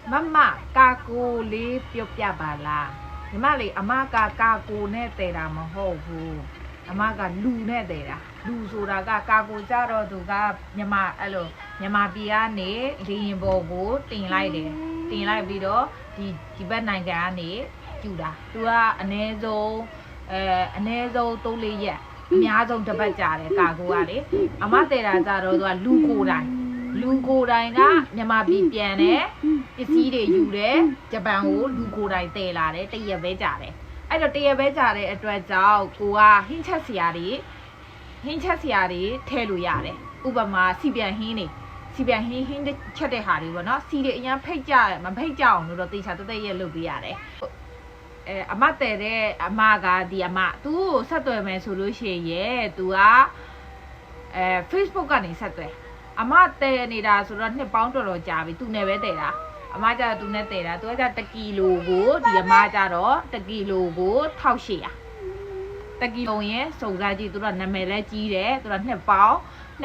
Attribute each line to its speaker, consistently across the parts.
Speaker 1: Mama kaku li piopia bala. Nyamali amaka kaku ne tera mahobu. Amaka lu ne tera. Lu sura ka kaku jaro tu ka nyama alo nyama bia ne limbo go tin lai de. Tin lai bi do di betနိုင်ငံကနေကျူတာသူကအနည်းဆုံးအနည်းဆုံး3-4ရက်အများဆုံးတစ်ပတ်ကြာတယ်ကာကိုကလေအမတဲတာကြတော့သူကလူကိုယ်တိုင်ကမြန်မာပြည်ပြန်တယ်ပစ္စည်းတွေယူတယ်ဂျပန်ကိုလူကိုယ်တိုင်တည်လာတယ်တရက်ပဲကြာတယ်အဲ့တော့တရက်ပဲကြာတဲ့အတွက်ကြောင့်ကိုကဟင်းချက်စရာတွေထည့်လို့ရတယ်ဥပမာစီပြန်ဟင်းတွေစီပြန်ဟင်းချက်တဲ့ဟာတွေပေါ့နော်စီတွေအရင်ဖိတ်ကြတယ်မဖိတ်ကြအောင်လို့တော့တေချာတက်ရက်လုပ်ပေးရတယ်အမတဲတဲ့အမကဒီအမသူ့ကိုဆက်သွယ်မယ်ဆိုလို့ရှိရင်သူကFacebook ကနေဆက်သွယ်အမတဲနေတာဆိုတော့နှစ်ပေါင်းတော်ကြာပြီသူနဲ့ပဲတဲတာအမကျတော့သူနဲ့တဲတာသူကကျ1ကီလိုကိုဒီအမကျတော့1ကီလိုကို1800 1ကီလိုရင်စုံစားကြည့်သူကနာမည်လဲကြီးတယ်သူကနှစ်ပေါင်း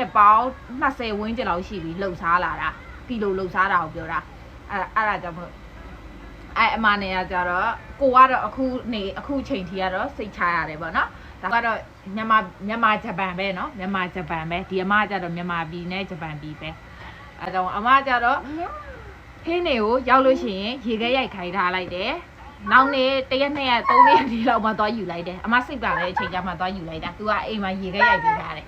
Speaker 1: 20ဝန်းကျင်လောက်ရှိပြီလှုပ်ရှားလာတာကီလိုလှုပ်ရှားတာကိုပြောတာအဲ့ဒါကြောင့်မလို့အမနဲ့ကကြတော့ကိုကတော့အခုချိန်ထိကတော့စိတ်ချရတယ်ပေါ့နော်ဒါကတော့မြန်မာဂျပန်ပဲနော်မြန်မာဂျပန်ပဲဒီအမကျတော့မြန်မာပြည်နဲ့ဂျပန်ပြည်ပဲအဲကြောင့်အမကျတော့ဟင်းတွေကိုရောက်လို့ရှိရင်ရေခဲရိုက်ခိုင်းထားလိုက်တယ်နောက်နေ့1ရက်2ရက်3ရက်ဒီလောက်မှသွားယူလိုက်တယ်အမစိတ်ပါတဲ့အချိန်ကျမှသွားယူလိုက်တာသူကအိမ်မှာရေခဲရိုက်ပေးထားတယ်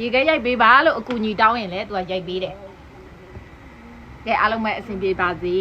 Speaker 1: ရေခဲရိုက်ပေးပါလို့အကူညီတောင်းရင်လည်းသူကရိုက်ပေးတယ်ကဲအားလုံးပဲအဆင်ပြေပါစေ